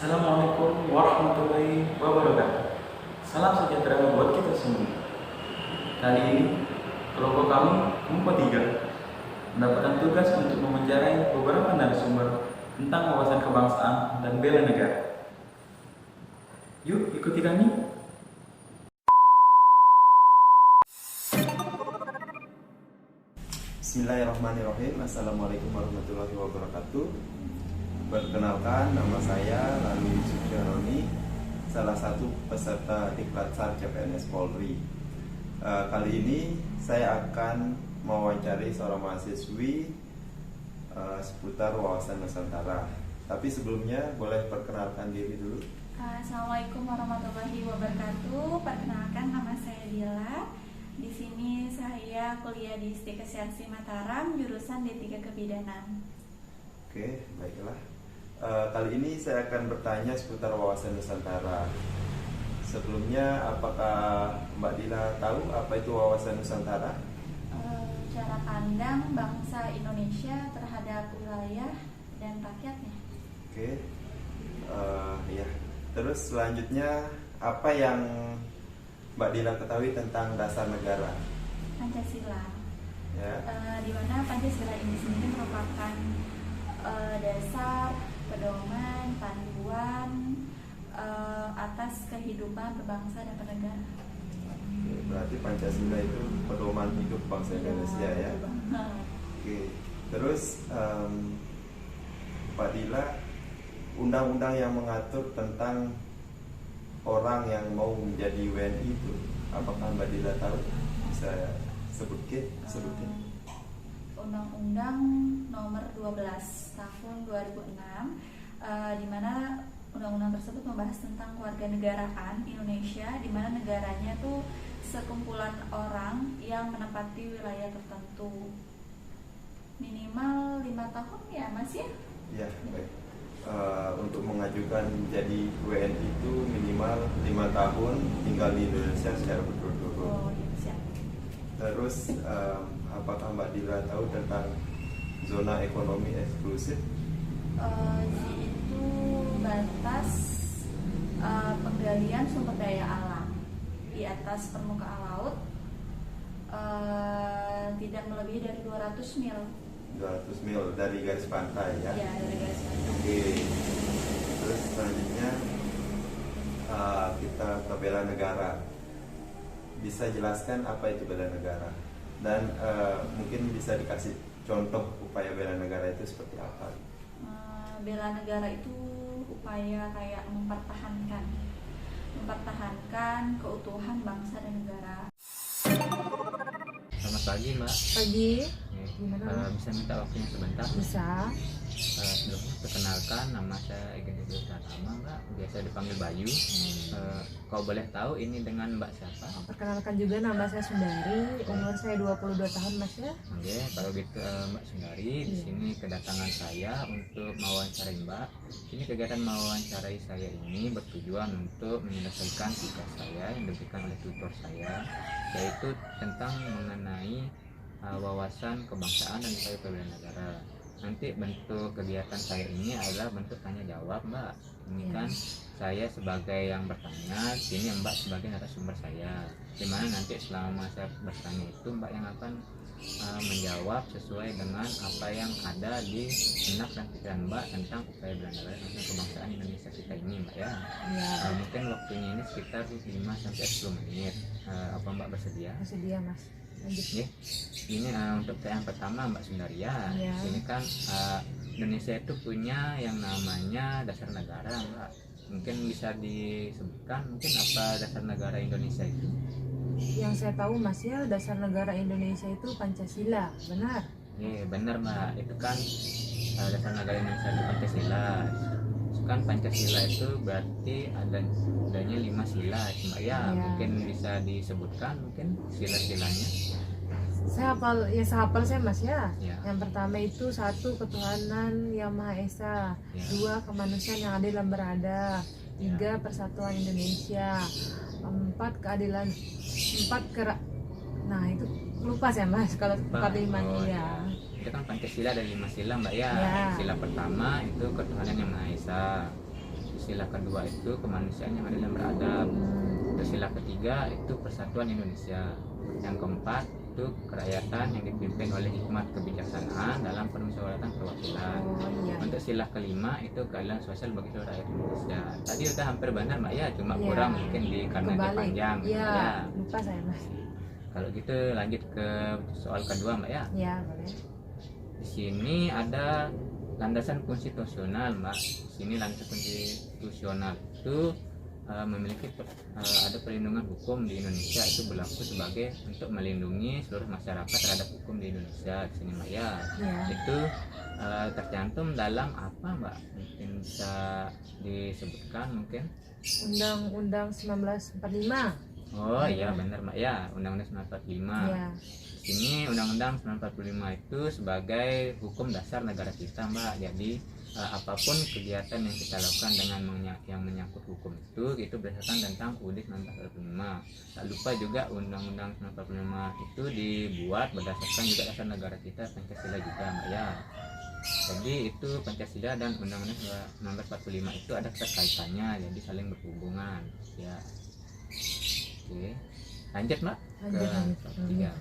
Assalamualaikum warahmatullahi wabarakatuh. Salam sejahtera buat kita semua. Kali ini kelompok kami kelompok 3 mendapatkan tugas untuk mewawancarai beberapa narasumber tentang wawasan kebangsaan dan bela negara. Yuk ikuti kami. Bismillahirrahmanirrahim. Assalamualaikum warahmatullahi wabarakatuh. Perkenalkan, nama saya Lalu Suciaroni, salah satu peserta Diklat SAR CPNS Polri. Kali ini saya akan mewawancari seorang mahasiswi seputar wawasan Nusantara. Tapi sebelumnya boleh perkenalkan diri dulu. Assalamualaikum warahmatullahi wabarakatuh. Perkenalkan, nama saya Dila. Di sini saya kuliah di STIK Kesehatan Mataram, jurusan D3 Kebidanan. Oke, baiklah. Kali ini saya akan bertanya seputar wawasan Nusantara. Sebelumnya, apakah Mbak Dila tahu apa itu wawasan Nusantara? Cara pandang bangsa Indonesia terhadap wilayah dan rakyatnya. Oke, ya. Terus selanjutnya, apa yang Mbak Dila ketahui tentang dasar negara? Pancasila. Ya. Di mana Pancasila ini sendiri merupakan dasar, pedoman, panduan atas kehidupan berbangsa dan bernegara. Oke, berarti Pancasila itu pedoman hidup bangsa Indonesia ya. Oke, terus Mbak Dila, undang-undang yang mengatur tentang orang yang mau menjadi WNI itu, apakah Mbak Dila tahu? Bisa sebutkan? Undang-Undang Nomor 12 Tahun 2006, di mana undang-undang tersebut membahas tentang kewarganegaraan Indonesia, di mana negaranya tuh sekumpulan orang yang menempati wilayah tertentu, minimal 5 tahun ya Mas ya? Ya, baik. Untuk mengajukan jadi WNI itu minimal 5 tahun tinggal di Indonesia secara berturut-turut. Oh iya, siap. Terus apakah Mbak Dila tahu tentang zona ekonomi eksklusif? Itu batas penggalian sumber daya alam di atas permukaan laut, tidak melebihi dari 200 mil. 200 mil dari garis pantai ya? Ya, dari garis pantai. Oke. Terus selanjutnya kita ke bela negara. Bisa jelaskan apa itu bela negara? Dan mungkin bisa dikasih contoh upaya bela negara itu seperti apa? Bela negara itu upaya kayak mempertahankan keutuhan bangsa dan negara. Selamat pagi Mbak. Pagi. Gimana? Bisa minta waktunya sebentar? Bisa. Sebelumnya perkenalkan, nama saya Egen Pratama, Mbak. Biasa dipanggil Bayu. Kau boleh tahu ini dengan Mbak siapa? Perkenalkan juga, nama saya Sundari, umur saya 22 tahun Mas ya. Oke, kalau gitu Mbak Sundari, di sini kedatangan saya untuk mewawancarai Mbak. Ini kegiatan mewawancarai saya ini bertujuan untuk menyelesaikan tugas saya yang diberikan oleh tutor saya, yaitu tentang mengenai wawasan kebangsaan dan upaya bela negara. Nanti bentuk kegiatan saya ini adalah bentuk tanya jawab Mbak. Ini kan saya sebagai yang bertanya, sini Mbak sebagai narasumber saya. Dimana nanti selama saya bertanya itu Mbak yang akan menjawab sesuai dengan apa yang ada di benak dan pikiran Mbak tentang upaya bela negara dan kebangsaan Indonesia kita ini Mbak ya. Mungkin waktunya ini sekitar 5-10 menit. Apa Mbak bersedia? Bersedia Mas. Ya, ini untuk yang pertama Mbak Sundaria. Ya. Ini kan Indonesia itu punya yang namanya dasar negara Mbak. Mungkin bisa disebutkan mungkin apa dasar negara Indonesia itu? Yang saya tahu Mas ya, dasar negara Indonesia itu Pancasila, benar? Iya benar Mbak. Itu kan dasar negara Indonesia itu Pancasila. Kan Pancasila itu berarti adanya 5 sila Mbak ya. Mungkin bisa disebutkan mungkin sila-silanya. Saya hafal saya Mas ya. Ya. Yang pertama itu 1, ketuhanan yang Maha Esa. Ya. 2, kemanusiaan yang adil dan beradab. 3, persatuan Indonesia. 4, keadilan. 4, nah itu lupa saya Mas kalau 4, 5 ya. Itu kan Pancasila dan 5 sila Mbak ya. Ya. Sila pertama itu ketuhanan yang Maha Esa. sila kedua itu kemanusiaan yang adil dan beradab. Untuk sila ketiga itu persatuan Indonesia. Yang keempat itu kerakyatan yang dipimpin oleh hikmat kebijaksanaan dalam permusyawaratan perwakilan. Oh iya. Untuk sila kelima itu keadilan sosial bagi seluruh rakyat Indonesia. Tadi udah hampir benar Mbak ya, cuma Iya. kurang mungkin karena dia Kebalik. panjang. Iya, Ya. lupa saya Mas. Kalau gitu lanjut ke soal kedua Mbak ya. Iya, boleh. Di sini ada landasan konstitusional Mbak. Di sini landasan konstitusional itu memiliki ada perlindungan hukum di Indonesia, itu berlaku sebagai untuk melindungi seluruh masyarakat terhadap hukum di Indonesia. Di sini Mbak ya. Iya. Itu tercantum dalam apa Mbak? Mungkin bisa disebutkan mungkin? Undang-Undang 1945. Oh iya benar Mbak ya, Undang-Undang 1945. Iya. Di sini Undang-Undang 1945 itu sebagai hukum dasar negara kita Mbak. Jadi apapun kegiatan yang kita lakukan dengan yang menyangkut hukum itu berdasarkan tentang UUD 1945. Tak lupa juga Undang-Undang 1945 itu dibuat berdasarkan juga dasar negara kita, Pancasila juga Mbak ya. Jadi itu Pancasila dan Undang-Undang 1945 itu ada keterkaitannya, jadi saling berhubungan ya. Oke, lanjut Mbak Lanjut, lanjut. ke tiga.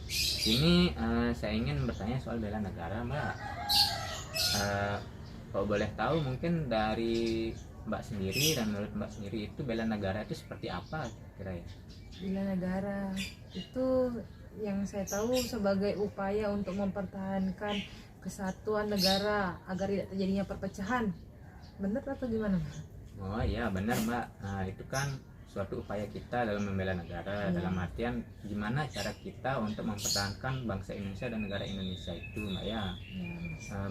Sini saya ingin bertanya soal bela negara Mbak. Kalau boleh tahu mungkin dari Mbak sendiri dan menurut Mbak sendiri itu bela negara itu seperti apa kira ya? Bela negara itu yang saya tahu sebagai upaya untuk mempertahankan kesatuan negara agar tidak terjadinya perpecahan. Benar atau gimana Mas? Oh iya benar Mbak. Nah, itu kan suatu upaya kita dalam membela negara, dalam artian gimana cara kita untuk mempertahankan bangsa Indonesia dan negara Indonesia itu Mbak ya.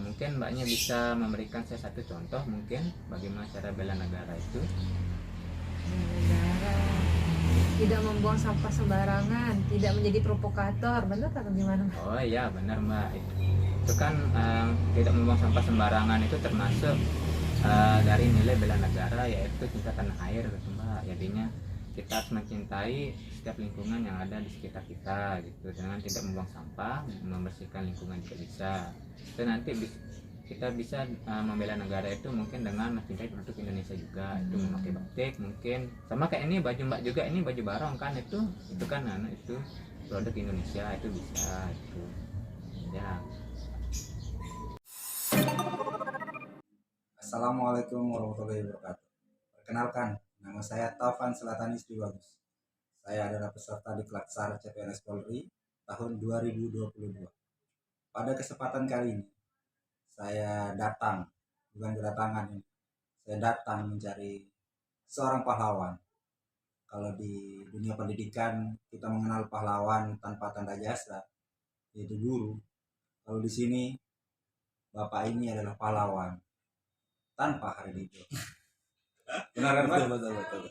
Mungkin Mbaknya bisa memberikan saya satu contoh mungkin bagaimana cara bela negara itu. Bela negara tidak membuang sampah sembarangan, tidak menjadi provokator, benar atau gimana Mas? Oh iya benar Mbak. Itu kan tidak membuang sampah sembarangan itu termasuk dari nilai bela negara, yaitu cinta tanah air gitu Mbak. Jadinya kita harus mencintai setiap lingkungan yang ada di sekitar kita gitu, dengan tidak membuang sampah, membersihkan lingkungan juga bisa. Itu nanti kita bisa membela negara itu mungkin dengan mencintai produk Indonesia juga. Itu memakai batik mungkin sama kayak ini baju Mbak juga, ini baju barong kan, itu kan itu produk Indonesia, itu bisa itu ya. Assalamualaikum warahmatullahi wabarakatuh. Perkenalkan, nama saya Taufan Selatanis Bagus. Saya adalah peserta di Klatsar CPNS Polri tahun 2022. Pada kesempatan kali ini, saya datang, bukan kedatangan ini, saya datang mencari seorang pahlawan. Kalau di dunia pendidikan kita mengenal pahlawan tanpa tanda jasa, yaitu guru. Kalau di sini, Bapak ini adalah pahlawan tanpa hari libur. Benar kan Pak? Betul.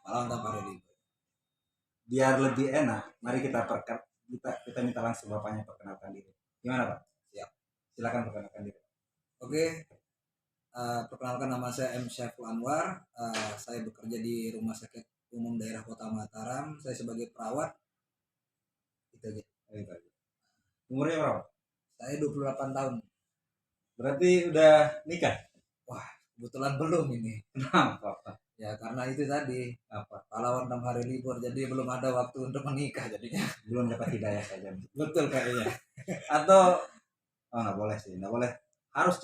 Pahlawan tanpa hari libur. Biar lebih enak, mari kita minta langsung Bapaknya perkenalkan diri. Gimana Pak? Siap. Silakan perkenalkan diri. Oke, perkenalkan nama saya M. Syaiful Anwar. Saya bekerja di Rumah Sakit Umum Daerah Kota Mataram. Saya sebagai perawat. Itu aja. Umurnya berapa? Saya 28 tahun. Berarti udah nikah? Kebetulan belum ini. Kenapa Pak? Ya karena itu tadi Apa? pahlawan 6 hari libur, jadi belum ada waktu untuk menikah jadinya. Belum dapat hidayah saja. Betul kayaknya. Atau nggak boleh sih, nggak boleh. Harus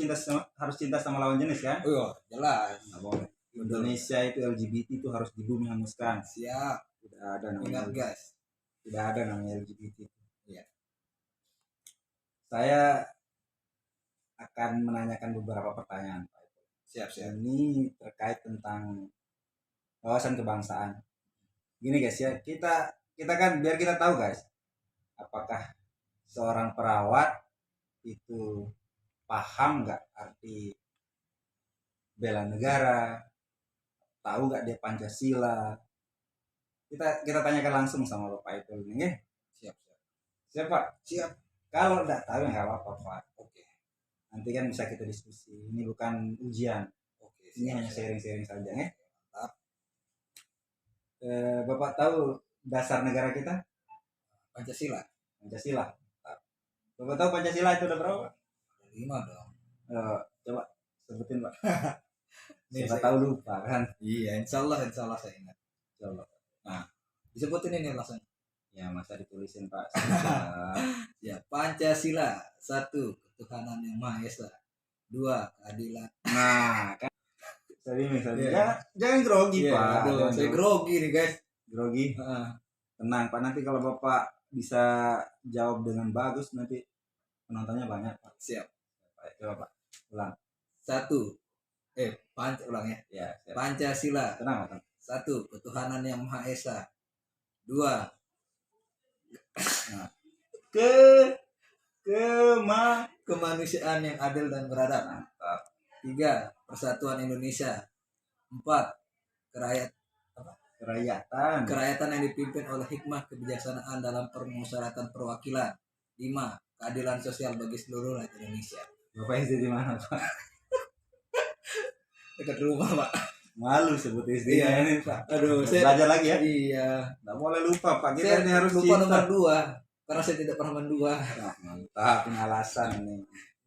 cinta sama lawan jenis kan? Oh jelas. Nggak boleh. Indonesia itu LGBT itu harus di bumi hanguskan. Siap. Tidak ada namanya Ingat guys. Tidak ada namanya LGBT. Iya. Saya akan menanyakan beberapa pertanyaan Pak. Siap. Ini terkait tentang wawasan kebangsaan. Gini guys ya, kita kan biar kita tahu guys, apakah seorang perawat itu paham nggak arti bela negara, tahu nggak dia Pancasila. Kita tanyakan langsung sama Bapak itu nih ya. Siap. Siap Pak? Siap. Kalau nggak tahu ya nggak apa-apa Pak. Oke. Nanti kan bisa kita diskusi. Ini bukan ujian. Oke. Ini hanya sharing-sharing saja ya. Mantap. Bapak tahu dasar negara kita? Pancasila. Pancasila. Bapak tahu Pancasila itu ada berapa? Ada 5 dong. Coba sebutin Pak. Siapa saya- tahu lupa kan. Iya, insya Allah saya ingat. Insya Allah. Nah, disebutin ini langsung. Ya masa ditulisin Pak. Susah. Ya, Pancasila, 1, ketuhanan yang Maha Esa. 2, keadilan. Nah kan. Sorry. Iya. Jangan grogi Iya, Pak. aduh, Jangan saya grogi nih guys. grogi. Heeh. Tenang Pak, nanti kalau Bapak bisa jawab dengan bagus nanti penontonnya banyak Pak. Siap. Baik, coba Pak. Ulang. 1, ulang ya. Ya, siap. Pancasila, Tenang Pak. 1, ketuhanan yang Maha Esa. 2, Ke kema kemanusiaan yang adil dan beradab. mantap. 3, persatuan Indonesia. 4, kerakyatan yang dipimpin oleh hikmah kebijaksanaan dalam permusyawaratan perwakilan. 5, keadilan sosial bagi seluruh rakyat Indonesia. Bapak SD di mana Pak? Dekat rumah, Pak. Malu sebut SD Iya. ini Pak. Aduh, Belajar lagi ya. Iya. Nggak boleh lupa Pak. Kita Saya ini harus lupa cinta. nomor 2 karena saya tidak pernah mendua. Nah, mantap, punya alasan nih.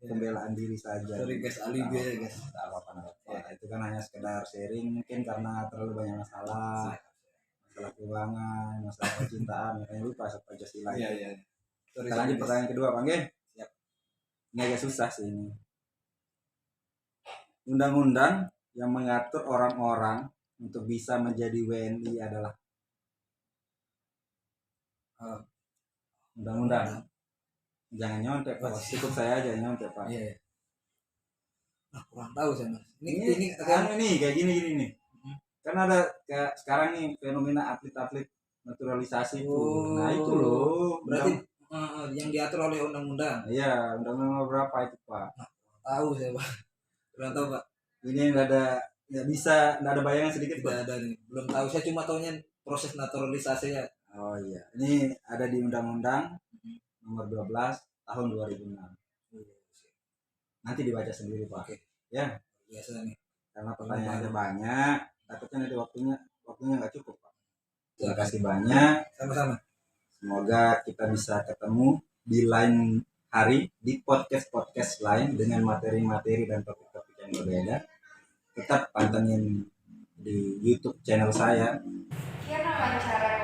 Pembelaan diri saja. Sorry guys, alibi ya guys. Tidak apa-apa. Itu kan hanya sekedar sharing mungkin karena terlalu banyak masalah keuangan, masalah percintaan, makanya lupa sama Pancasila. Iya. Sorry, Kita lanjut guys. pertanyaan kedua, Bang Gen. Siap. Ini agak susah sih ini. Undang-undang yang mengatur orang-orang untuk bisa menjadi WNI adalah undang-undang. Jangan nyontek Pak, cukup saya aja yang nyontek Pak. Iya. Nah, kurang tahu saya Mas. Ini kayak gini nih. Kan ada kayak sekarang nih fenomena atlet-atlet naturalisasi tuh. Oh, Nah itu loh. berarti yang diatur oleh undang-undang. Iya, undang-undang nomor berapa itu Pak? Tahu saya, Pak. Kurang tahu, Pak. Ini nggak ada bayangan sedikit Tidak Pak. ada nih. Belum tahu, saya cuma tahunya proses naturalisasi ya. Oh iya, ini ada di Undang-Undang nomor 12 tahun 2006. Nanti dibaca sendiri Pak. Oke. Ya, Biasa nih. karena pertanyaannya banyak, takutnya nanti waktunya nggak cukup Pak. Terima kasih banyak. Sama-sama. Semoga kita bisa ketemu di lain hari di podcast lain dengan materi-materi dan topik-topik yang berbeda. Tetap pantengin di YouTube channel saya. Sekian wawancara